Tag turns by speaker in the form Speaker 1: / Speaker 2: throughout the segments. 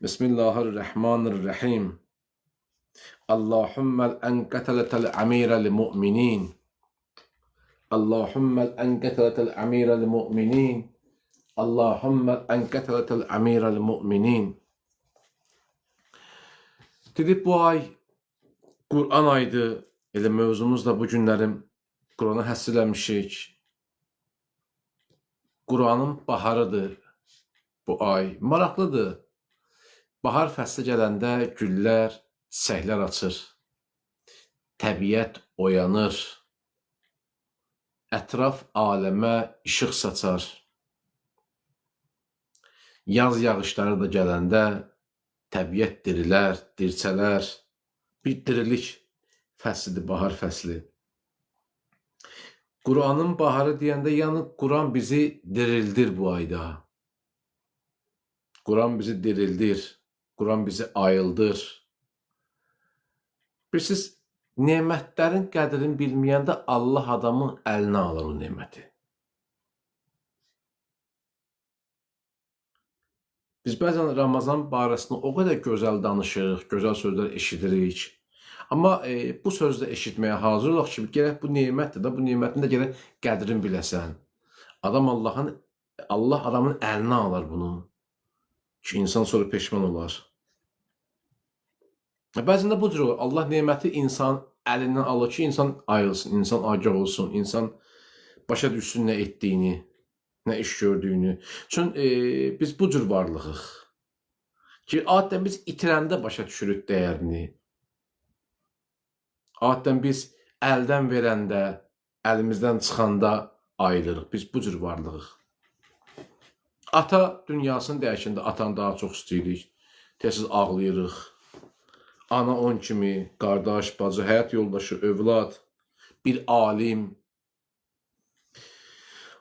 Speaker 1: Bismillahirrahmanirrahim. Allahümmel en qatalatel amira li mu'minin. Allahümmel en qatalatel amira li mu'minin. Allahümmel en qatalatel amira li mu'minin. Dedik bu ay Qur'an aydı. Elə mövzumuz da bu günlərim Qur'ana həsr eləmişik. Qur'anın baharıdır bu ay. Maraqlıdır. Bahar fəsli gələndə güllər, çiçəklər açır. Təbiət oyanır. Ətraf aləmə işıq saçar. Yaz yağışları da gələndə təbiət dirilər, dirçələr. Bir dirilik fəslidir, bahar fəsli. Qur'anın baharı deyəndə, yəni Qur'an bizi dirildir bu ayda. Qur'an bizi dirildir. Qur'an bizi ayıldır. Bilirsiniz, nemətlərin qədrini bilməyəndə Allah adamın əlinə alır o neməti. Biz bəzən Ramazan barəsində o qədər gözəl danışırıq, gözəl sözlər eşidirik. Amma bu sözlə eşitməyə hazır olaq ki, gərək bu nemətdir də, bu nemətin də gərək qədrini biləsən. Allah adamın əlinə alır bunu. Ki, insan sonra peşman olar. Bəzən də bu cür olur. Allah neməti insan əlindən alır ki, insan ayılsın, insan agah olsun, insan başa düşsün nə etdiyini, nə iş gördüyünü. Çünki biz bu cür varlığıq. Ki, adətən biz itirəndə başa düşürük dəyərini. Adətən biz əldən verəndə, əlimizdən çıxanda ayılırıq. Biz bu cür varlığıq. Ata dünyasını dəyişəndə atanı daha çox istəyirik. Tez ağlayırıq. Ana on kimi, qardaş, bacı, həyat yoldaşı, övlad, bir alim.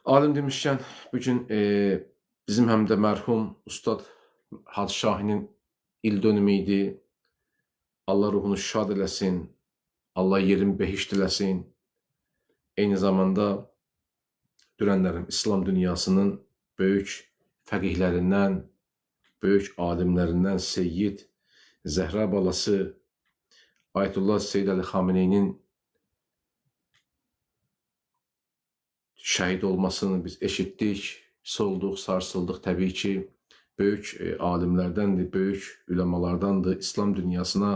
Speaker 1: Alim demişkən, bugün bizim həm də mərhum Ustad Hacı Şahinin il dönümü idi. Allah ruhunu şad eləsin. Allah yerin behişt eləsin. Eyni zamanda dürənlərim İslam dünyasının böyük fəqihlərindən, böyük alimlərindən Seyyid Zəhra balası Ayətullah Seyyid Əli Xameneyinin şəhid olmasını biz eşitdik, solduq, sarsıldıq. Təbii ki, böyük alimlərdəndir, böyük üləmalardandır. İslam dünyasına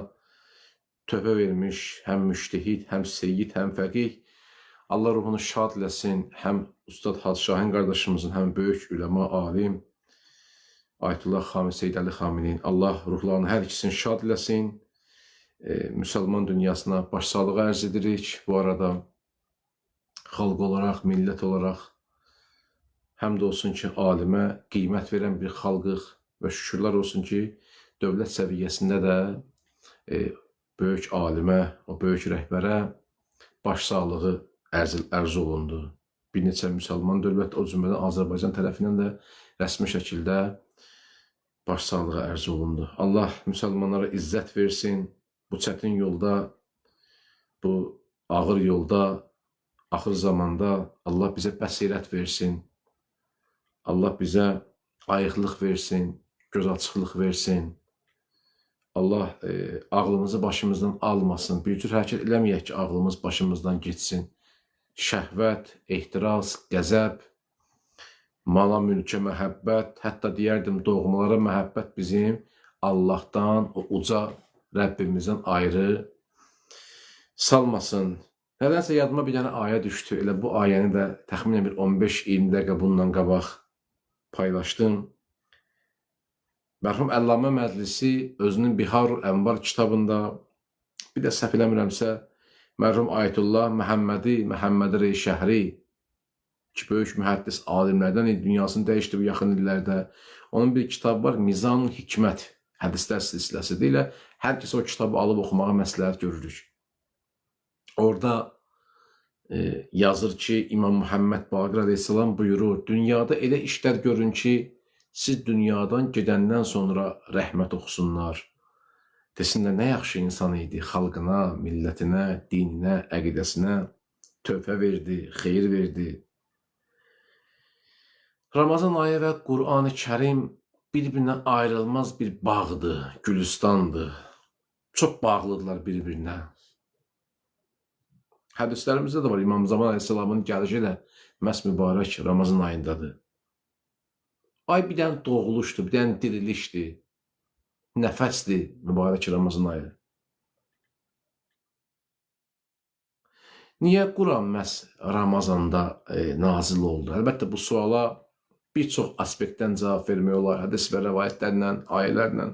Speaker 1: töhfə vermiş həm müştehid, həm seyyid, həm fəqih. Allah ruhunu şad eləsin. Həm Ustad Hacı Şahin qardaşımızın, həm böyük üləma, alim Ayətullah Seyyid Əli Xameneyin. Allah ruhlarını hər ikisini şad eləsin. Müsəlman dünyasına başsağlığı ərz edirik. Bu arada xalq olaraq, millət olaraq həmd olsun ki, alimə qiymət verən bir xalqıq və şükürlər olsun ki, dövlət səviyyəsində də böyük alimə, o böyük rəhbərə başsağlığı ərz olundu. Bir neçə müsəlman dövlət, o cümlədən Azərbaycan tərəfindən də rəsmi şəkildə başsağlığı ərz olundu. Allah müsəlmanlara izzət versin. Bu çətin yolda, bu ağır yolda, axır zamanda Allah bizə bəsirət versin. Allah bizə ayıqlıq versin, göz açıqlıq versin. Allah ağlımızı başımızdan almasın. Bir cür hərəkət eləməyək ki, ağlımız başımızdan geçsin. Şəhvət, ehtiras, qəzəb, mala, mülkə məhəbbət, hətta deyərdim doğmalara məhəbbət bizim Allahdan, o uca Rəbbimizdən ayrı salmasın. Nədənsə yadıma bir dənə ayə düşdü. Elə bu ayəni də təxminən bir 15-20 dəqiqə bundan qabaq paylaşdım. Mərhum Əllamə Məclisi özünün Biharul Ənvar kitabında, bir də səhv eləmirəmsə, mərhum Ayətullah Məhəmmədi Rey Şəhri ki, böyük mühəddis alimlərdən dünyasını dəyişdi bu yaxın illərdə. Onun bir kitabı var, Mizanul Hikmət, hədislər silsiləsi deyilə. Hər kəs o kitabı alıb oxumağa məsləhət görürük. Orada yazır ki, İmam Muhammed Baqir Aleyhisselam buyurur, dünyada elə işlər görün ki, siz dünyadan gedəndən sonra rəhmət oxusunlar. Desinlər, nə yaxşı insan idi, xalqına, millətinə, dininə, əqidəsinə töhfə verdi, xeyir verdi. Ramazan ayı və Qur'an-ı Kərim bir-birindən ayrılmaz bir bağdır, gülüstandır. Çox bağlıdırlar bir-birinə. Hədislərimizdə də var, İmam Zaman Aleyhisselamın gəlişi də məhz mübarək Ramazan ayındadır. Ay bir dənə doğuluşdur, bir dənə dirilişdir, nəfəsdir mübarək Ramazan ayı. Niyə Quran məhz Ramazanda nazil oldu? Əlbəttə bu suala bir çox aspektdən cavab vermək olar, hədis və rəvayətlərlə, ayələrlə.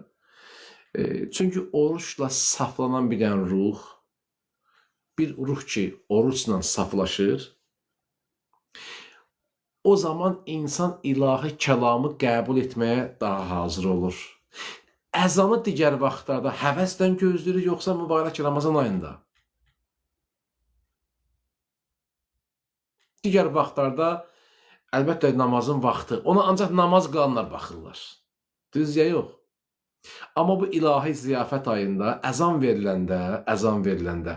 Speaker 1: Çünki oruçla saflanan bir dənə ruh, bir ruh ki, oruçla saflaşır, o zaman insan ilahi kəlamı qəbul etməyə daha hazır olur. Əzanı digər vaxtlarda həvəsdən gözləyirik, yoxsa mübarək Ramazan ayında? Digər vaxtlarda əlbəttə namazın vaxtı, ona ancaq namaz qılanlar baxırlar. Düz ya yox. Amma bu ilahi ziyafət ayında əzan veriləndə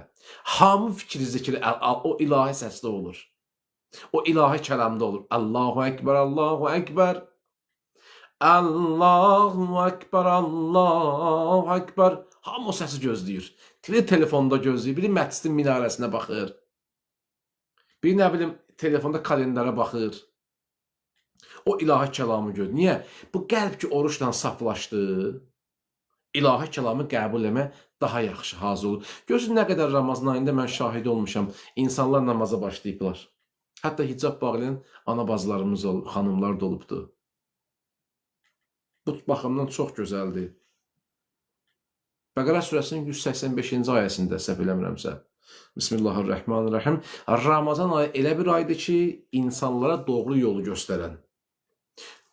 Speaker 1: hamı fikri zikri o ilahi səsdə olur. O ilahi kəlamda olur. Allahu Ekber, Allahu Ekber. Allahu Ekber, Allahu Ekber. Hamı o səsi gözləyir. Biri telefonda gözləyir, biri məscidin minarəsinə baxır. Biri nə bilim telefonda kalendara baxır. O ilahi kəlamı gör. Niyə? Bu qəlb ki oruçla saflaşdı, ilahi kəlamı qəbul etmə daha yaxşı hazır olur. Görürsünüz nə qədər Ramazan ayında mən şahid olmuşam. İnsanlar namaza başlayıblar. Hətta hicab bağlayan ana bacılarımız olub, xanımlar da olubdu. Bu baxımdan çox gözəldir. Bəqərə surəsinin 185-ci ayəsində səhv eləmirəmsə. Bismillahirrahmanirrahim. Ramazan ayı elə bir aydır ki, insanlara doğru yolu göstərən.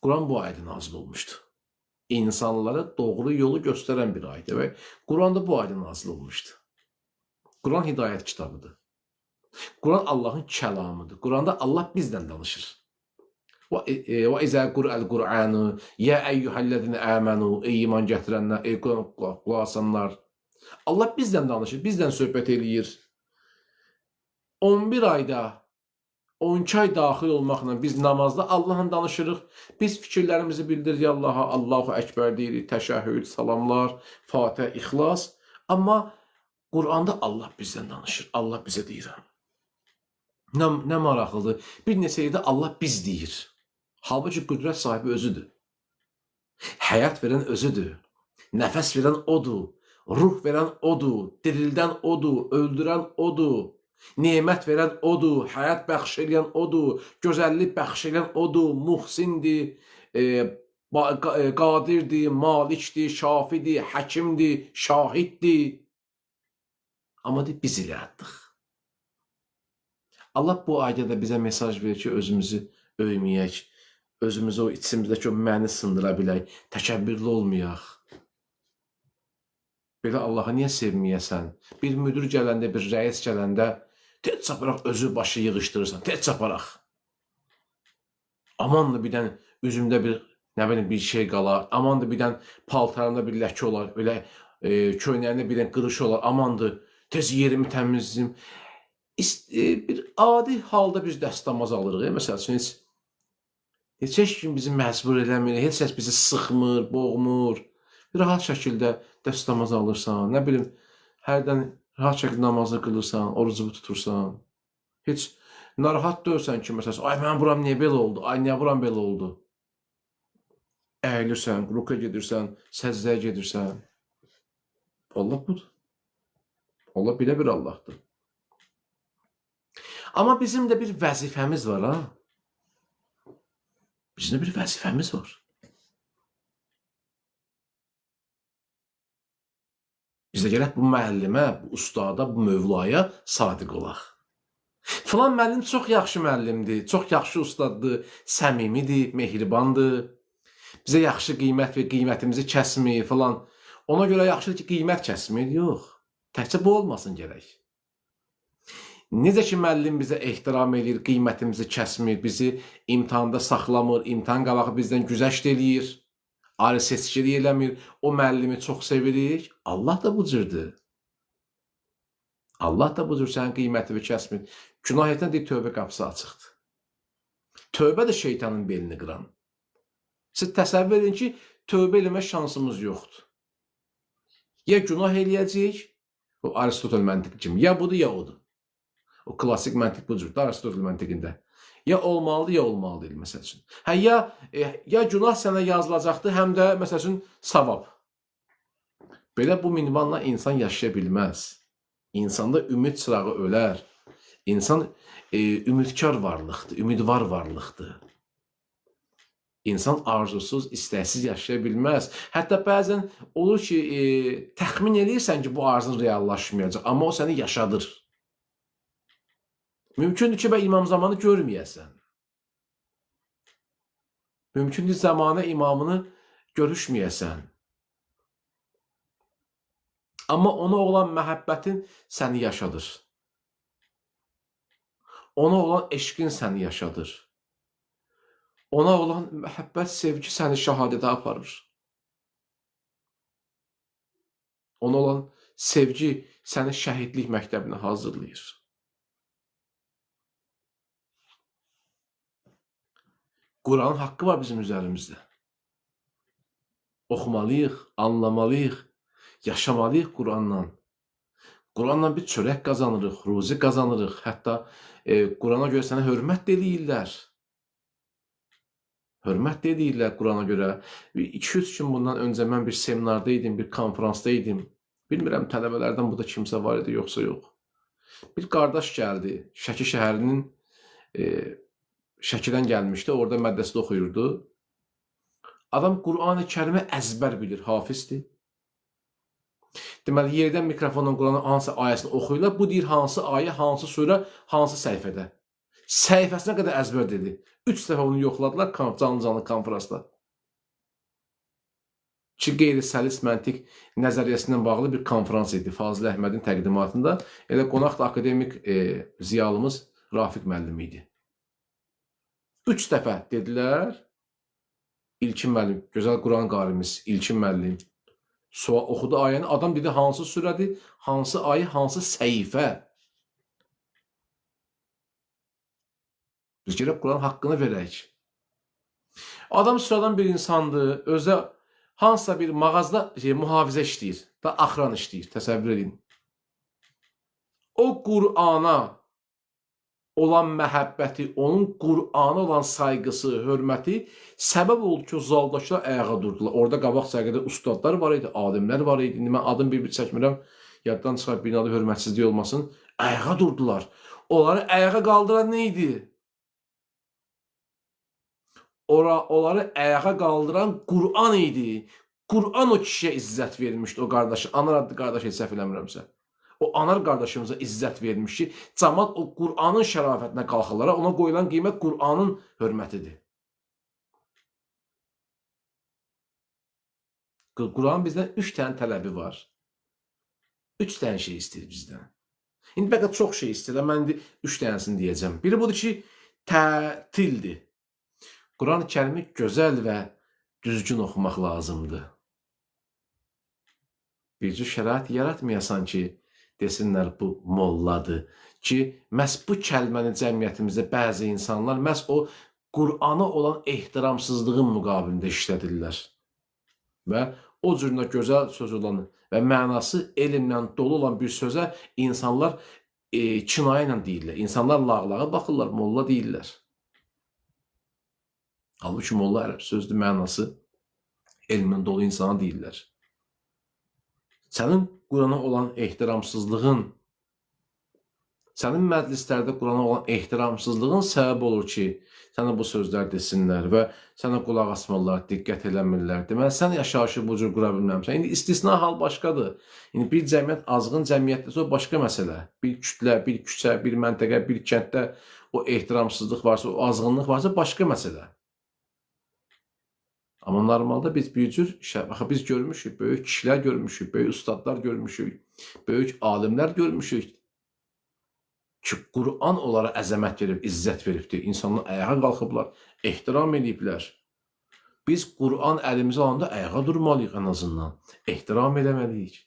Speaker 1: Quran bu ayda nazil olmuşdu. İnsanlara doğru yolu göstərən bir aydır və Quran da bu ayda nazil olmuşdu. Quran hidayət kitabıdır. Quran Allahın kəlamıdır. Quranda Allah bizdən danışır. Və izə qur'əl Qur'anı, yə əyyuhəllədinə əmənu, ey iman gətirənlər, ey qulaq asanlar. Allah bizdən danışır, bizdən söhbət eləyir. 11 ayda, 12 ay daxil olmaqla biz namazda Allah'ın danışırıq. Biz fikirlərimizi bildiririk Allah'a, Allahu Ekber deyirik, təşəhhüd, salamlar, Fatihə, İxlas. Amma Quranda Allah bizdən danışır, Allah bizə deyir. Nə maraqlıdır. Bir neçə yerdə Allah biz deyir. Halbuki qüdrət sahibi özüdür. Həyat verən özüdür. Nəfəs verən odur. Ruh verən odur. Dirildən odur. Öldürən odur. Nemət verən odur. Həyat bəxş edən odur. Gözəllik bəxş edən odur. Muhsindir. Qadirdir. Malikdir. Şafidir. Həkimdir. Şahiddir. Amma biz ilə atdıq. Allah bu ayda da bizə mesaj verir ki, özümüzü öyməyək, özümüzü o içimizdəki o məni sındıra bilək, təkəbbürlü olmayaq. Belə Allahı niyə sevməyəsən? Bir müdür gələndə, bir rəis gələndə, tez çaparaq özü başı yığışdırırsan, tez çaparaq. Amandır bir dənə üzümdə bir şey qalar, amandır bir dənə paltarında bir ləkə olar, elə köynəyində bir dənə qırış olar, amandır tez yerimi təmizləyim. Bir adi halda biz dəstəmaz alırıq. Məsəl üçün, heç kim bizi məcbur eləmir, heç kəs bizi sıxmır, boğmur. Rahat şəkildə dəstəmaz alırsan, nə bilim, hərdən rahat şəkildə namazı qılırsan, orucumu tutursan. Heç narahat deyilsən ki, məsələn, ay mənim buram niyə belə oldu, ay niyə buram belə oldu. Əyilirsən, ruka gedirsən, səcdəyə gedirsən. Allah budur. Allah belə bir Allahdır. Amma bizim də bir vəzifəmiz var, ha? Bizim də bir vəzifəmiz var. Biz də gələk bu müəllimə, bu ustada, bu mövlaya sadiq olaq. Filan müəllim çox yaxşı müəllimdir, çox yaxşı ustaddır, səmimidir, mehribandır. Bizə yaxşı qiymət və qiymətimizi kəsmir filan. Ona görə yaxşıdır ki, qiymət kəsmir, yox. Təkcə bu olmasın gərək. Necə ki, müəllim bizə ehtiram edir, qiymətimizi kəsmir, bizi imtihanda saxlamır, imtihan qabağı bizdən güzəşt eləyir, ayrı seçkili eləmir, o müəllimi çox sevirik. Allah da bu cürdür. Allah da bu cür sənin qiymətini kəsmir. Günah etən deyir, tövbə qapısı açıqdır. Tövbə də şeytanın belini qıran. Siz təsəvvür edin ki, tövbə eləmə şansımız yoxdur. Ya günah eləyəcəyik, o Aristotel məntiqi kimi, ya budur, ya odur. O klassik məntiq bu cür, Aristotel məntiqində. Ya olmalıdır, ya olmalı deyil, məsəl üçün. Hə, ya günah sənə yazılacaqdır, həm də, məsəl üçün, savab. Belə bu minvanla insan yaşaya bilməz. İnsanda ümid çırağı ölər. İnsan ümidkar varlıqdır, ümidvar varlıqdır. İnsan arzusuz, istəksiz yaşaya bilməz. Hətta bəzən olur ki, təxmin edirsən ki, bu arzun reallaşmayacaq, amma o səni yaşadır. Mümkündür ki, İmam Zamanı görməyəsən. Mümkündür zamanə imamını görüşməyəsən. Amma ona olan məhəbbətin səni yaşadır. Ona olan eşqin səni yaşadır. Ona olan məhəbbət, sevgi səni şəhadətə aparır. Ona olan sevgi səni şəhidlik məktəbinə hazırlayır. Quranın haqqı var bizim üzərimizdə. Oxumalıyıq, anlamalıyıq, yaşamalıyıq Quranla. Quranla bir çörək qazanırıq, ruzi qazanırıq. Hətta Qurana görə sənə hörmət eləyirlər. Hörmət eləyirlər Qurana görə. 2-3 gün bundan öncə mən bir seminarda idim, bir konferansda idim. Bilmirəm, tələbələrdən burada kimsə var idi, yoxsa yox. Bir qardaş gəldi, Şəki şəhərinin Şəkidən gəlmişdi, orada mədrəsədə oxuyurdu. Adam Qur'an-ı Kərimi əzbər bilir, hafizdir. Deməli, yerdən mikrofonla Quranın hansı ayəsini oxuyurlar, bu deyir hansı ayə, hansı surə, hansı səhifədə. Səhifəsinə qədər əzbər dedi. 3 dəfə onu yoxladılar canlı konferansda. Ki, qeyri-səlis məntiq nəzəriyyəsindən bağlı bir konferans idi Fazıl Əhmədin təqdimatında. Elə qonaq da akademik ziyalımız Rafiq müəllim idi. 3 dəfə dedilər, İlkin müəllim, gözəl Quran qarimiz, İlkin müəllim. Oxudu ayəni, adam dedi hansı surədir, hansı ayə, hansı səhifə. Biz gəlib Quran haqqını verək. Adam sıradan bir insandır, özə hansısa bir mağazda mühafizə işləyir, da axran işləyir, təsəvvür edin. O Qur'ana olan məhəbbəti, onun Qur'ana olan sayğısı, hörməti səbəb oldu ki, o zaldakılar ayağa durdular. Orada qabaq sərgədə ustadlar var idi, alimlər var idi. Mən adım bir çəkmirəm, yaddan çıxar binada hörmətsizlik olmasın. Ayağa durdular. Onları ayağa qaldıran nə idi? Onları ayağa qaldıran Qur'an idi. Qur'an o kişiyə izzət vermişdi, o qardaşı. Anar adlı qardaş heç səhv eləmirəmsə. O anar qardaşımıza izzət vermiş ki, cəmaət o Qur'anın şərafətinə qalxırlar. Ona qoyulan qiymət Qur'anın hörmətidir. Qur'an bizdən 3 dənə tələbi var. 3 dənə şey istəyir bizdən. İndi bəlkə çox şey istəyir, mən indi 3 dənəsini deyəcəm. Biri budur ki, tətildir. Quran-ı Kərimi gözəl və düzgün oxumaq lazımdır. Bir cür şərait yaratmayasan ki, desinlər bu molladır ki, məhz bu kəlməni cəmiyyətimizdə bəzi insanlar məhz o Qur'ana olan ehtiramsızlığın müqabilində işlədirlər. Və o cürünə gözəl söz olan və mənası elmlə dolu olan bir sözə insanlar kinayə ilə deyirlər. İnsanlar lağlağa baxırlar, molla deyirlər. Halbuki molla ərəb sözdür, mənası elmlə dolu insana deyirlər. Sənin Qurana olan ehtiramsızlığın, sənin məclislərdə Qurana olan ehtiramsızlığın səbəb olur ki, sənə bu sözlər desinlər və sənə qulaq asmırlar, diqqət eləmirlər. Deməli, sən yaşayışı bu cür qura bilməmsən. İndi istisna hal başqadır. İndi bir cəmiyyət, azğın cəmiyyətdə o başqa məsələ. Bir kütlə, bir küçə, bir məntəqə, bir kənddə o ehtiramsızlıq varsa, o azğınlıq varsa başqa məsələ. Amma normalda biz bir cür, biz görmüşük, böyük kişilər görmüşük, böyük ustadlar görmüşük, böyük alimlər görmüşük ki, Qur'an onlara əzəmət verib, izzət veribdir. İnsanlar ayağa qalxıblar, ehtiram ediblər. Biz Qur'an əlimizə alanda ayağa durmalıyıq ən azından, ehtiram eləməliyik.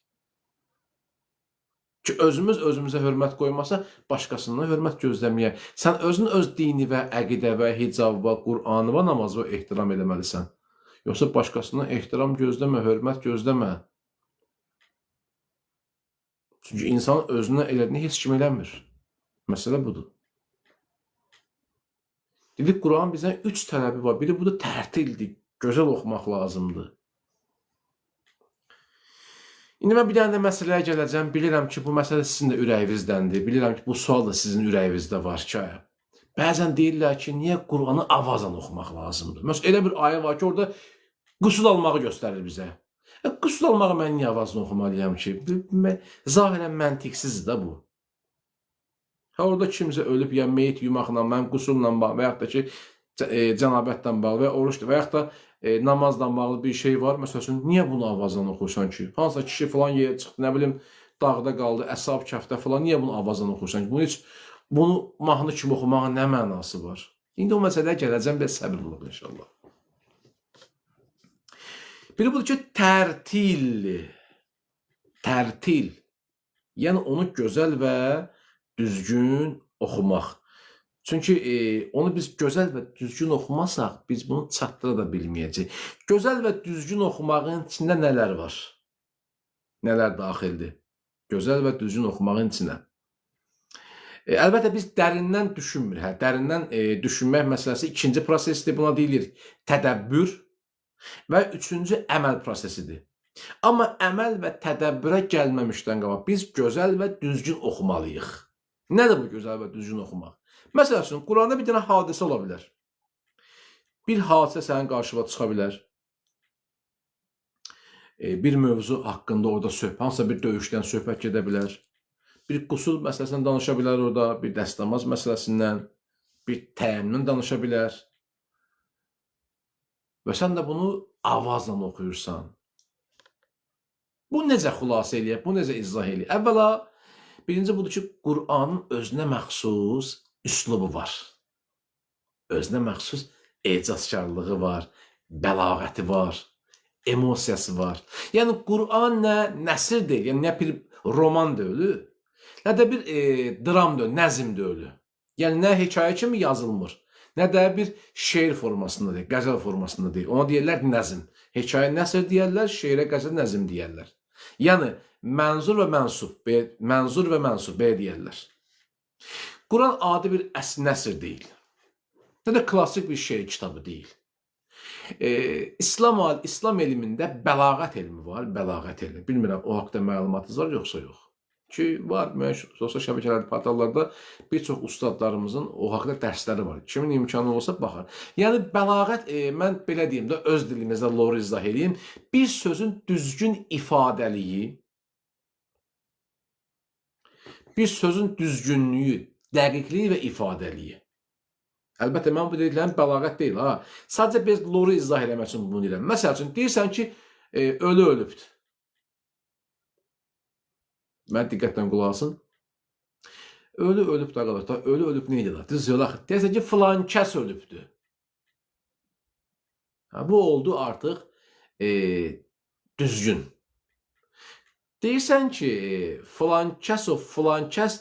Speaker 1: Ki, özümüz özümüzə hörmət qoymasa, başqasından hörmət gözləməyək. Sən özün öz dini və əqidə və hicab və Qur'anı və namazı ehtiram eləməlisən. Yoxsa başqasından ehtiram gözləmə, hörmət gözləmə. Çünki insan özünə elədiyini heç kim eləmir. Məsələ budur. Dedik, Quran bizdən 3 tələbi var. Biri budur, tərtildir. Gözəl oxumaq lazımdır. İndi mən bir dənə də məsələyə gələcəm. Bilirəm ki, bu məsələ sizin də ürəyinizdəndir. Bilirəm ki, bu sual da sizin ürəyinizdə var ki, bəzən deyirlər ki, niyə Quranı avazla oxumaq lazımdır? Məsələn, elə bir ayə var ki, orada qüsul almağı göstərir bizə. Qüsul almağı mən niyə avazla oxumalıyam ki? Zahirən məntiqsizdir da bu. Orada kimsə ölüb, ya meyit yumaqla, mən qusulla bağlı və yaxud da ki, cənabətlə bağlı və ya oruçdur və yaxud da namazla bağlı bir şey var. Məsələn, niyə bunu avazla oxursan ki? Hansısa kişi falan yerə çıxdı, nə bilim, dağda qaldı, əshab kəfdə falan, niyə bunu avazla oxursan ki? Bunu mahnı kimi oxumağın nə mənası var? İndi o məsələyə gələcəm, bir səbir olub inşallah. Biri budur ki, tərtil. Tərtil. Yəni, onu gözəl və düzgün oxumaq. Çünki onu biz gözəl və düzgün oxumasaq, biz bunu çatdıra da bilməyəcəyik. Gözəl və düzgün oxumağın içində nələr var? Nələr daxildir? Gözəl və düzgün oxumağın içində. Əlbəttə, biz dərindən düşünmür. Dərindən düşünmək məsələsi ikinci prosesdir. Buna deyilir tədəbbür və üçüncü əməl prosesidir. Amma əməl və tədəbbürə gəlməmişdən qabaq biz gözəl və düzgün oxumalıyıq. Nədir bu gözəl və düzgün oxumaq? Məsəl üçün, Quranda bir dənə hadisə ola bilər. Bir hadisə sənin qarşıma çıxa bilər. Bir mövzu haqqında orada hansısa bir döyüşdən söhbət gedə bilər. Bir qusul məsələsindən danışa bilər orada, bir dəstəmaz məsələsindən, bir təyəmmündən danışa bilər. Və sən də bunu avazla oxuyursan. Bu necə xülasə eləyək, bu necə izah eləyək? Əvvəla, birinci budur ki, Qur'anın özünə məxsus üslubu var. Özünə məxsus ecazkarlığı var, bəlağəti var, emosiyası var. Yəni, Qur'an nə nəsir deyil, yəni nə bir roman deyil, nə də bir dram deyil, nəzm deyil. Yəni, nə hekayə kimi yazılmır, nə də bir şeir formasında deyil, qəzəl formasında deyil. Ona deyirlər nəzm. Hekayə nəsir deyərlər, şeirə qəzəl nəzm deyərlər. Yəni, mənzur və mənsub, belə deyərlər. Quran adi bir nəsr deyil. Nə də klassik bir şeir kitabı deyil. İslam elmində bəlağət elmi var, bəlağət elmi. Bilmirəm, o haqda məlumatınız var, yoxsa yox. Ki, var, sosial şəbəkələrdə, portallarda bir çox ustadlarımızın o haqda dərsləri var. Kimin imkanı olsa baxar. Yəni, bəlağət, mən belə deyim də, öz dilimizdə lor izah edeyim, bir sözün düzgün ifadəliyi, bir sözün düzgünlüyü, dəqiqliyi və ifadəliyi. Əlbəttə, mən bu dediklərim bəlağət deyil. Sadəcə biz loru izah eləmək üçün bunu deyirəm. Məsəl üçün, deyirsən ki, ölü ölübdür. Mən diqqətlə qulaq asın. Ölü ölübdür, arkadaşlar. Ölü ölüb neydi da? Düz yox. Deyirsən ki, filan kəs ölübdür. Bu oldu artıq düzgün. Deyirsən ki, filan kəs o filan kəs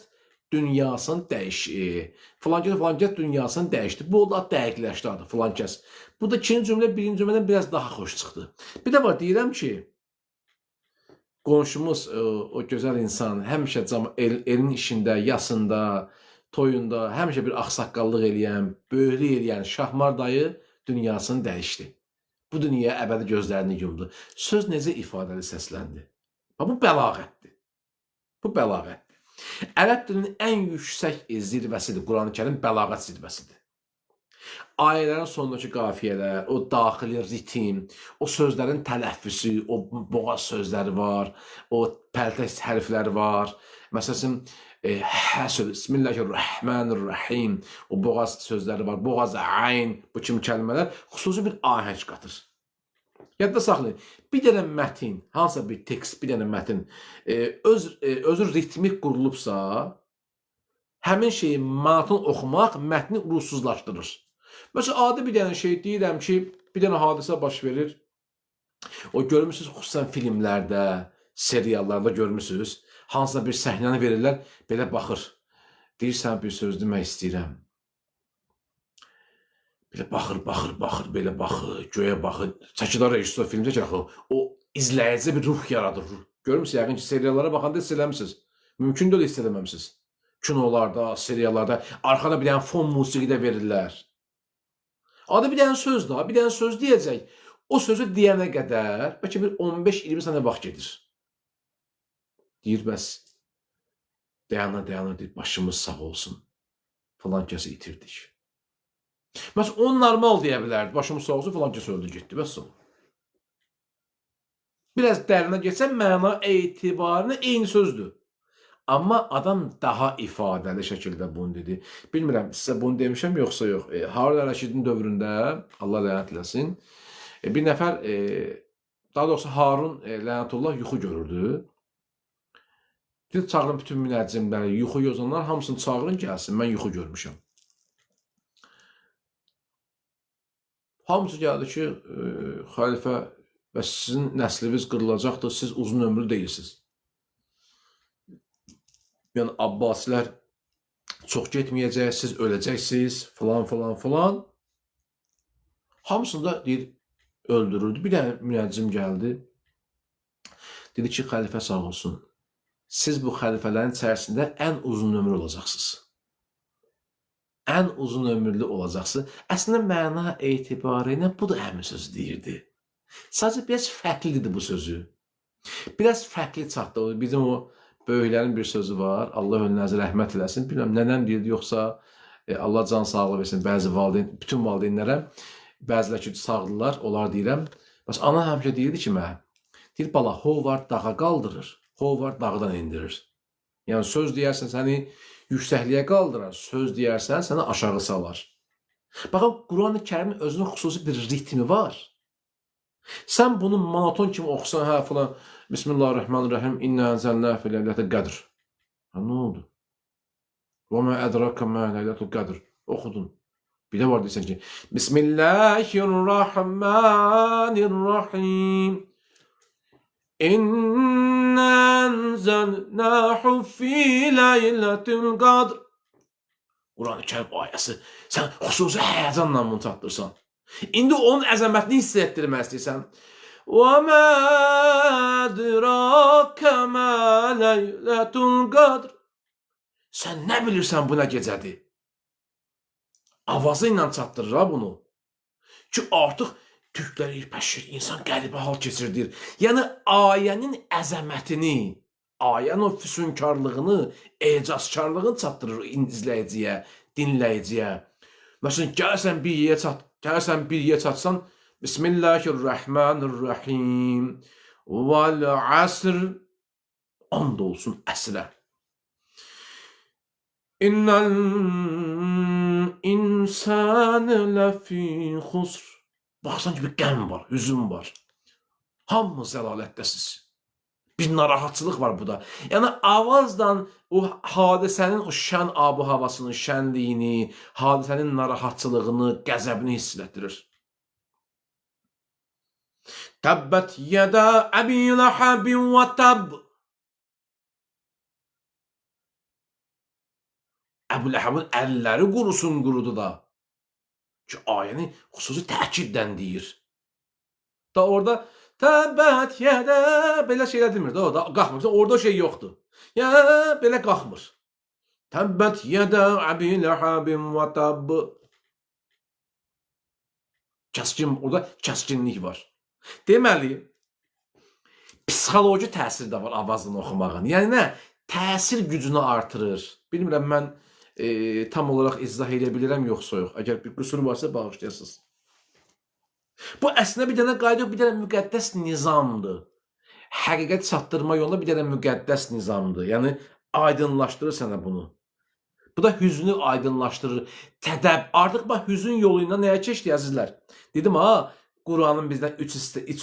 Speaker 1: dünyasını dəyişir. Filan kəs dünyasını dəyişdi. Bu oldu, dəqiqləşdi adı filan kəs. Bu da ikinci cümlə, birinci cümlədən biraz daha xoş çıxdı. Bir də var, deyirəm ki, qonşumuz, o gözəl insan, həmişə elin işində, yasında, toyunda, həmişə bir axsaqqallıq eləyən, böyüklük eləyən Şahmar dayı dünyasını dəyişdi. Bu dünyaya əbədi gözlərini yumdu. Söz necə ifadəli səsləndi? Bu bəlağətdir. Bu bəlağətdir. Ərəb dilinin ən yüksək zirvəsidir. Quran-ı Kərim bəlağət zirvəsidir. Ayələrin sonundakı qafiyələr, o daxili ritim, o sözlərin tələffüsü, o boğaz sözləri var, o pəltək hərflər var. Məsələn, Bismillahirrahmanirrahim, o boğaz sözləri var, boğaz ayn, bu kimi kəlmələr xüsusi bir ahəng qatır. Yadda saxlayın, bir dənə mətin, hansısa bir tekst, bir dənə mətin özü ritmik qurulubsa, həmin şeyi manatını oxumaq mətni uğursuzlaşdırır. Məsələn, adi bir dənə şey deyirəm ki, bir dənə hadisə baş verir. O görmüsünüz, xüsusən filmlərdə, seriallarda görmüsünüz, hansısa bir səhnəni verirlər, belə baxır. Deyirsən, bir söz demək istəyirəm. Belə baxır, belə baxır, göyə baxır. Çəkidar rejissor filmdə ki, axı, o izləyicə bir ruh yaradır. Görmüsünüz, yəqin ki, seriallara baxanda hiss eləmisiniz. Mümkün deyil hiss eləməmisiniz. Kinolarda, seriallarda arxada bir dənə fon musiqi də verirlər. Adı bir dənə söz daha, bir dənə söz deyəcək. O sözü deyənə qədər bəlkə bir 15-20 saniyə vaxt gedir. Deyir, bəs dayanır, deyir, başımız sağ olsun. Falan kəsi itirdik. Bəs o normal deyə bilərdi. Başımız sağ olsun, falan kəs öldü, getdi. Bəs o. Biraz dərinə geçsən, məna etibarına eyni sözdür. Amma adam daha ifadəli şəkildə bunu dedi. Bilmirəm, sizə bunu demişəm, yoxsa yox. Harun Rəşidin dövründə, Allah lənət eləsin, bir nəfər, daha doğrusu Harun lənətullah yuxu görürdü. Bir çağırın bütün münəccimləri, yuxu yozanlar hamısını çağırın gəlsin, mən yuxu görmüşəm. Hamısı gəldi ki, xəlifə və sizin nəsliniz qırılacaqdır, siz uzun ömrlü deyilsiniz. Yəni, Abbasilər çox getməyəcək, siz öləcəksiniz, falan. Hamısını da deyir, öldürürdü. Bir dənə münəccim gəldi. Dedi ki, xəlifə sağ olsun. Siz bu xəlifələrin içərisində ən uzun ömrlü olacaqsınız. Ən uzun ömürlü olacaqsınız. Əslində, məna etibarı ilə bu da həmin sözü deyirdi. Sadəcə, biraz fərqlidir bu sözü. Biraz fərqli çatdı. Bizim o böyüklərin bir sözü var. Allah önünəzə rəhmət eləsin. Bilməm, nənəm deyirdi, yoxsa Allah can sağlığı versin. Bəzi valideyn, bütün valideynlərə, bəzilər ki, sağdırlar, onlar deyirəm. Bəs ana həmişə deyirdi ki, mənə, deyir, bala, Hovard dağa qaldırır, Hovard dağdan indirir. Yəni, söz deyərsən, səni yüksəkliyə qaldırar, söz deyərsən, səni aşağı salar. Baxın, Quran-ı Kərimin özünün xüsusi bir ritmi var. Sən bunu monoton kimi oxusan, hə, falan, Bismillahirrahmanirrahim, İnnə ənzəlnə fi leylətil qədr. Nə oldu? Və mə ədrakə mə leylətil qədr. Oxudun. Bir də var deyirsən ki, Bismillahirrahmanirrahim. İnnə ənzəlnəhu fi leylətil qədr. Quran-ı Kərim ayəsi. Sən xüsusi həyəcanla bunu çatdırsan. İndi onun əzəmətini hiss etdirmək istəyirsən. وَمَا أَدْرَاكَ مَا لَيْلَةُ الْقَدْرِ. Sən nə bilirsən bu nə gecədir? Avazı ilə çatdırır bunu. Ki artıq tüklər irpəşir, insan qəribə hal keçirdir. Yəni ayənin əzəmətini, ayənin o füsunkarlığını, ecazkarlığını çatdırır izləyiciyə, dinləyiciyə. Məsələn, gəlsən bir yerə çatsan, Bismillahirrahmanirrahim. Vel asr. And olsun əsrə. İnnel insane lefi xusr. Baxsan ki, bir qəm var, hüzün var. Hamı zəlalətdəsiz. Bir narahatçılıq var bu da. Yəni, avazdan o hadisənin o şən ab-ı havasını, şənliyini, hadisənin narahatçılığını, qəzəbini hiss etdirir. Təbbət yədə əbi ləhəbin və təbb. Əbu Ləhəbin əlləri qurusun qurudu da. Ki, ayəni xüsusi təkiddən deyir. Da orada təbbət yədə belə şeylər demir. Da orada qalxmır. Orada o şey yoxdur. Ya belə qalxmır. Təbbət yədə əbi ləhəbin və təbb. Orada kəskinlik var. Deməli, psixoloji təsir də var avazını oxumağın. Yəni nə? Təsir gücünü artırır. Bilmirəm, mən tam olaraq izah edə bilirəm, yoxsa yox. Əgər bir qüsur varsa, bağışlayasınız. Bu əslində bir dənə qayda, bir dənə müqəddəs nizamdır. Həqiqət çatdırma yolunda bir dənə müqəddəs nizamdır. Yəni, aydınlaşdırır sənə bunu. Bu da hüznü aydınlaşdırır. Artıq bax, hüzün yoluyla nəyə keçdi, əzizlər? Dedim, Quranın bizdən üç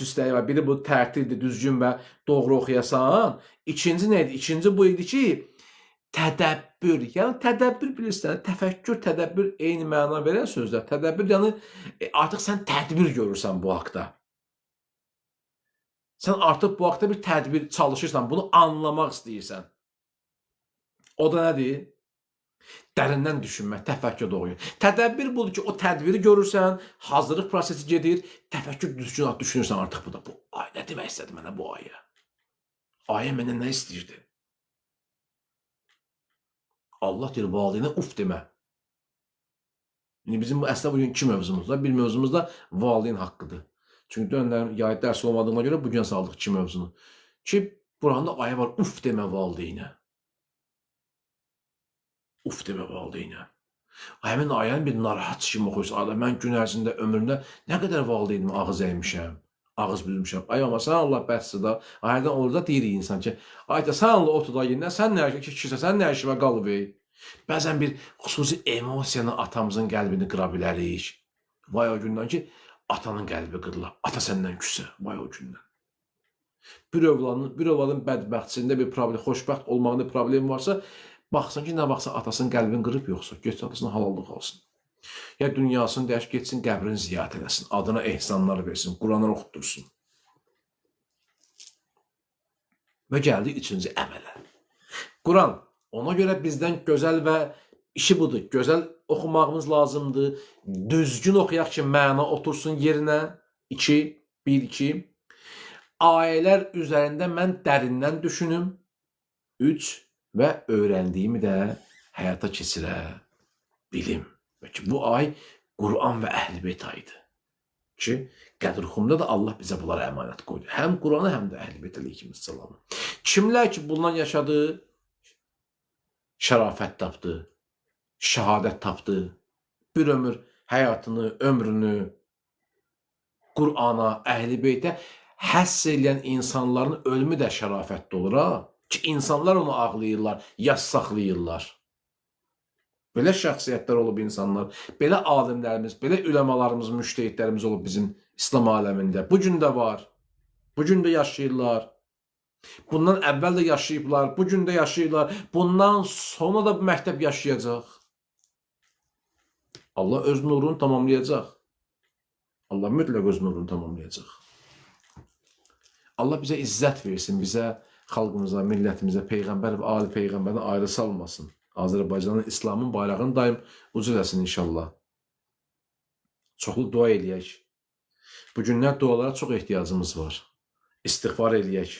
Speaker 1: üstəyi var. Biri bu tərtildir, düzgün və doğru oxuyasan. İkinci nə idi? İkinci bu idi ki, tədəbbür. Yəni, tədəbbür bilirsən, təfəkkür, tədəbbür eyni məna verən sözlər. Tədəbbür, yəni, artıq sən tədbir görürsən bu haqda. Sən artıq bu haqda bir tədbir çalışırsan, bunu anlamaq istəyirsən. O da nədir? Dərindən düşünmək, təfəkkür doğuyor. Tədəbbür budur ki, o tədbiri görürsən, hazırlıq prosesi gedir, təfəkkür düşünürsən artıq bu da. Bu ay nə demək istədi mənə bu ayə? Ayə məndən nə istəyirdi? Allah deyir, valideynə uf demə. Bizim əslində bugün iki mövzumuz var. Bir mövzumuz da valideyn haqqıdır. Çünki dönəmlərin yayı dərs olmadığına görə bugün saldıq iki mövzunu. Ki, buranda ayə var, uf demə valideynə. Uf demə valideynə. Həmin ayəni bir narahat kimi oxuyursa, mən gün ərzində ömrümdə nə qədər valideynimə ağız əymişəm, ağız büzmüşəm. Ay amma sən Allah bəsdir da. Ayədən orada deyirik insan ki, ayda sən Allah otur da yerinə, sən nə kişisə, sən nə işivə qalıb ey. Bəzən bir xüsusi emosiyanı atamızın qəlbini qıra bilərik. Vay o gündən ki, atanın qəlbi qırılar. Ata səndən küsə. Vay o gündən. Bir övladın bədbəxtçiliyində bir problem, xoşbəxt olmağında problem varsa, baxsın ki, nə baxsa atasının qəlbini qırıb yoxsa, getsin atasına halallıq alsın. Ya dünyasını dəyişib getsin, qəbrini ziyarət eləsin, adına ehsanlar versin, Quranları oxutdursun. Və gəldi üçüncü əmələ. Quran, ona görə bizdən gözəl və işi budur, gözəl oxumağımız lazımdır, düzgün oxuyaq ki, məna otursun yerinə. 1-2. Ayələr üzərində mən dərindən düşünüm. 3. Və öyrəndiyimi də həyata keçirə bilim. Ki, bu ay Quran və Əhl-i-Beyt ayıdır. Ki, Qədr-Xumda da Allah bizə bunlara əmanət qoydu. Həm Quranı, həm də Əhl-i-Beyt əleyhissalamı. Kimlər ki, bundan yaşadı, şərafət tapdı, şəhadət tapdı, bir ömür həyatını, ömrünü Qurana, Əhl-i-Beytə həss eləyən insanların ölümü də şərafətli olur, ha? Ki, insanlar onu ağlayırlar, yas saxlayırlar. Belə şəxsiyyətlər olub insanlar, belə alimlərimiz, belə üləmalarımız, müştəhidlərimiz olub bizim İslam aləmində. Bu gün də var, bu gün də yaşayırlar. Bundan əvvəl də yaşayıblar, bu gün də yaşayırlar. Bundan sonra da bu məktəb yaşayacaq. Allah öz nurunu tamamlayacaq. Allah mütləq öz nurunu tamamlayacaq. Allah bizə izzət versin, bizə xalqımıza, millətimizə, Peyğəmbər və ali Peyğəmbərdən ayrı salmasın. Azərbaycanın, İslamın bayrağını daim ucuz eləsin inşallah. Çoxlu dua eləyək. Bu günlər dualara çox ehtiyacımız var. İstiğfar eləyək.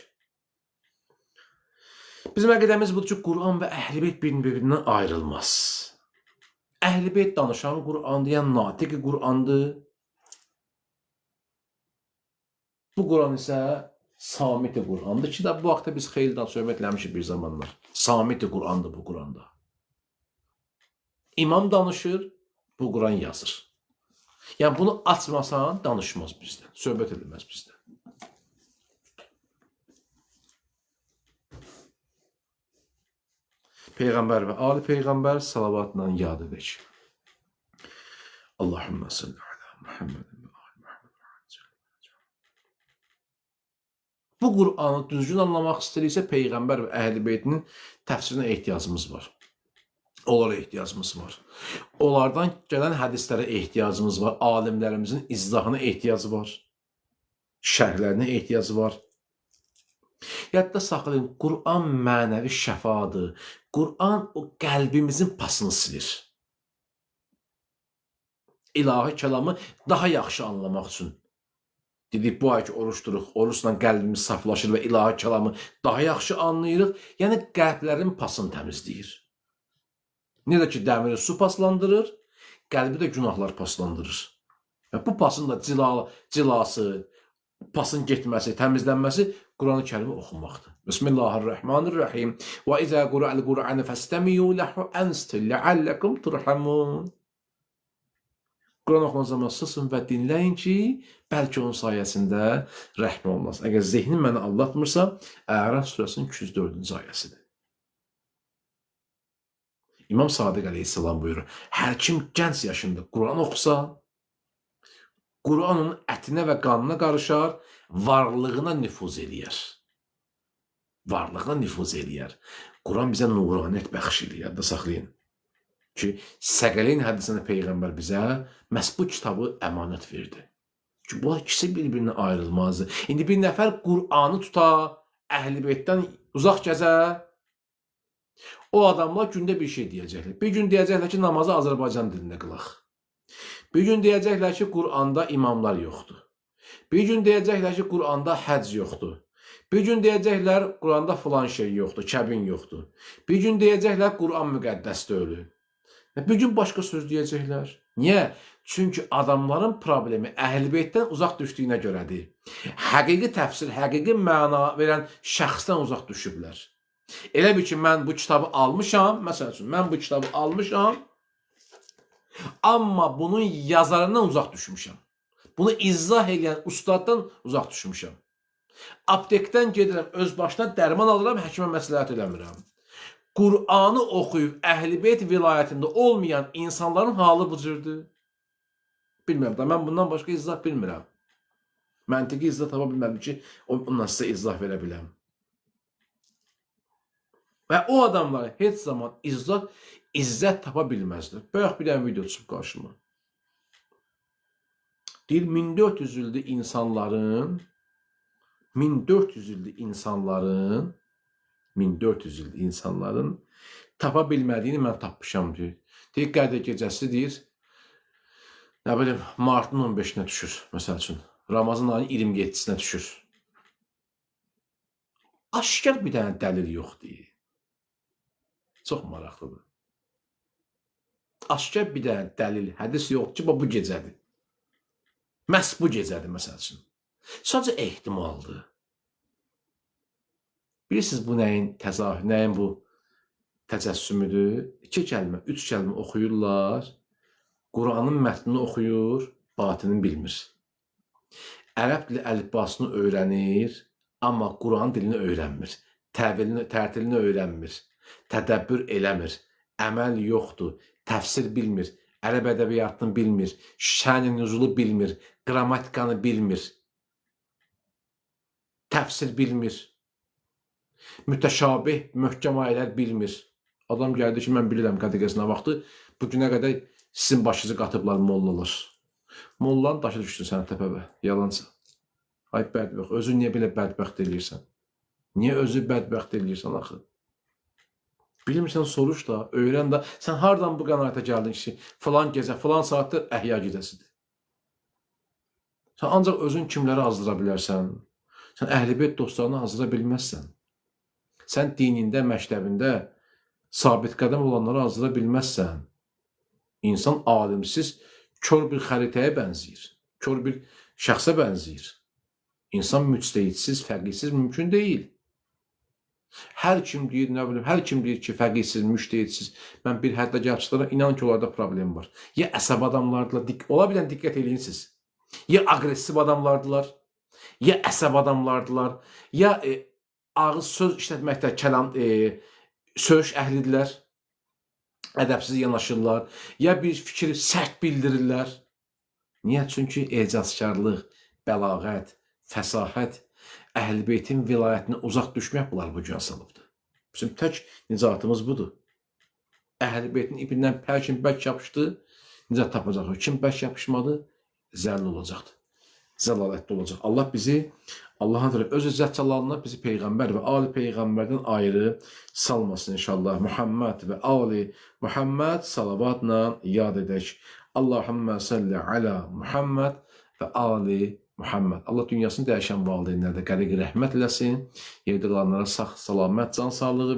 Speaker 1: Bizim əqidəmiz budur ki, Quran və Əhl-i-Beyt bir-birindən ayrılmaz. Əhl-i-Beyt danışan Qurandır, yəni natiq Qurandır. Bu Quran isə Samit-i Qurandır ki, bu vaxtda biz xeylidən söhbət eləmişik bir zamanlar. Samit-i Qurandır bu Quranda. İmam danışır, bu Quran yazır. Yəni bunu açmasan danışmaz bizdən, söhbət edilməz bizdən. Peyğəmbər və ali Peyğəmbər salavatla yad edək. Allahümmə salli ala Muhammed. Bu Qur'anı düzgün anlamaq istəyirsə, Peyğəmbər və Əhl-i-Beytinin təfsirinə ehtiyacımız var. Onlara ehtiyacımız var. Onlardan gələn hədislərə ehtiyacımız var. Alimlərimizin izahına ehtiyacı var. Şərhlərinə ehtiyacı var. Yadda saxlayın, Qur'an mənəvi şəfadır. Qur'an o qəlbimizin pasını silir. İlahi kəlamı daha yaxşı anlamaq üçün. Dedik, bu ay ki, oruç duruq, oruçla qəlbimiz saflaşır və ilahi kəlamı daha yaxşı anlayırıq. Yəni, qəlblərin pasını təmizləyir. Necə ki, dəmiri su paslandırır, qəlbi də günahlar paslandırır. Bu pasın da cilası, pasın getməsi, təmizlənməsi Quran-ı Kərimi oxumaqdır. Bismillahirrahmanirrahim. Və izə qura'l Qur'anı fəstəmiyu ləhu ənstü ləalləkum turhamun. Quran oxunan zaman susun və dinləyin ki, bəlkə onun sayəsində rəhm olmaz. Əgər zihnim məni aldatmırsa, Ərəf surəsinin 204-cü ayəsidir. İmam Sadiq əleyhissalam buyurur, hər kim gənc yaşında Quran oxusa, Quran onun ətinə və qanına qarışar, varlığına nüfuz eləyər. Varlığına nüfuz eləyər. Quran bizə nuraniyət bəxş eləyər, yadda saxlayın. Ki, Səqələyn hədisində Peyğəmbər bizə məhz bu kitabı əmanət verdi. Ki, bunlar ikisi bir-birinə ayrılmazdı. İndi bir nəfər Qur'anı tuta, Əhl-i-Beytdən uzaq gəzə, O adamlar gündə bir şey deyəcəklər. Bir gün deyəcəklər ki, namazı Azərbaycan dilində qılaq. Bir gün deyəcəklər ki, Quranda imamlar yoxdur. Bir gün deyəcəklər ki, Quranda həc yoxdur. Bir gün deyəcəklər, Quranda filan şey yoxdur, kəbin yoxdur. Bir gün deyəcəklər, Quran müqəddəs deyil. Bir gün başqa söz deyəcəklər. Niyə? Çünki adamların problemi Əhl-i-Beytdən uzaq düşdüyünə görədir. Həqiqi təfsir, həqiqi məna verən şəxsdən uzaq düşüblər. Elə bir ki, mən bu kitabı almışam, məsəl üçün, mən bu kitabı almışam, amma bunun yazarından uzaq düşmüşəm. Bunu izah edən ustaddan uzaq düşmüşəm. Aptekdən gedirəm, öz başına dərman alıram, həkimə məsləhət eləmirəm. Qur'anı oxuyub Əhl-i-Beyt vilayətində olmayan insanların halı bu cürdür. Bilmirəm da, mən bundan başqa izah bilmirəm. Məntiqi izah tapa bilməm ki, ondan sizə izah verə biləm. Və o adamlar heç zaman izzət tapa bilməzdir. Bayaq bir dənə video çıxıb qarşıma. Deyir, 1400 ildir insanların tapa bilmədiyini mən tapmışam, deyir. Deyir, Qədir gecəsi, deyir, nə bilim, martın 15-nə düşür, məsəl üçün. Ramazan ayının 27-sinə düşür. Aşkar bir dənə dəlil yox, deyir. Çox maraqlıdır. Aşkar bir dənə dəlil, hədis yox ki, bu gecədir. Məhz bu gecədir, məsəl üçün. Sadəcə ehtimaldır. Bilirsiniz, bu nəyin təzahür, nəyin bu təcəssümüdür? 2 kəlmə, 3 kəlmə oxuyurlar, Quranın mətnini oxuyur, batını bilmir. Ərəb dili əlifbasını öyrənir, amma Quran dilini öyrənmir. Tərtilini öyrənmir. Tədəbbür eləmir. Əməl yoxdur. Təfsir bilmir. Ərəb ədəbiyyatını bilmir. Şən-i nüzulu bilmir. Qrammatikanı bilmir. Təfsir bilmir. Mütəşabih, möhkəm ayələr bilmir. Adam gəldi ki, mən bilirəm qədəqəsinə vaxtı, bu günə qədər sizin başınızı qatıblar mollalar. Mollanın daşı düşdün sənə təpəbə, yalanca. Ay bədbəxt, özü niyə belə bədbəxt eləyirsən? Niyə özü bədbəxt eləyirsən axı? Bilmirsən, soruş da, öyrən da, sən hardan bu qənaətə gəldin ki, filan gecə, filan saatda əhya gecəsidir. Sən ancaq özün kimləri azdıra bilərsən? Sən Əhl-i-Beyt dostlarını azdıra bilməzsən. Sən dinində, məktəbində sabit qədəm olanları azdıra bilməzsən. İnsan alimsiz, kör bir xəritəyə bənzəyir. Kör bir şəxsə bənzəyir. İnsan müctehidsiz, fəqihsiz mümkün deyil. Hər kim deyir, nə bilim, hər kim deyir ki, fəqihsiz, müctehidsiz, mən bir həddə gəlçilərə, inan ki, onlarda problem var. Ya əsəb adamlardılar, ola bilən diqqət eləyirsiniz. Ya agresiv adamlardılar, ya əsəb adamlardılar, ya ağız söz işlətməkdə söyüş əhlidirlər, ədəbsiz yanaşırlar, ya bir fikri sərt bildirirlər. Niyə? Çünki ecazkarlıq, bəlağət, fəsahət, Əhl-i-Beytin vilayətinə uzaq düşmək bunlar bu günə salıbdır. Bizim tək nicatımız budur. Əhl-i-Beytin ipindən kim bəlk yapışdı, nicat tapacaq. Kim bəlk yapışmadı, zəlil olacaqdır. Zəlalətli olacaq. Allah bizi, Allah'ın adıyla öz izzət cəlalına bizi Peyğəmbər və Ali Peyğəmbərdən ayrı salmasın inşallah. Muhammed və Ali Muhammed salavatla yad edək. Allahümmə salli ala Muhammed və Ali Muhammed. Allah dünyasını dəyişən valideynlərdə qəriqi rəhmət eləsin. Yerdə qalanlara sağ, salamət, can sağlığı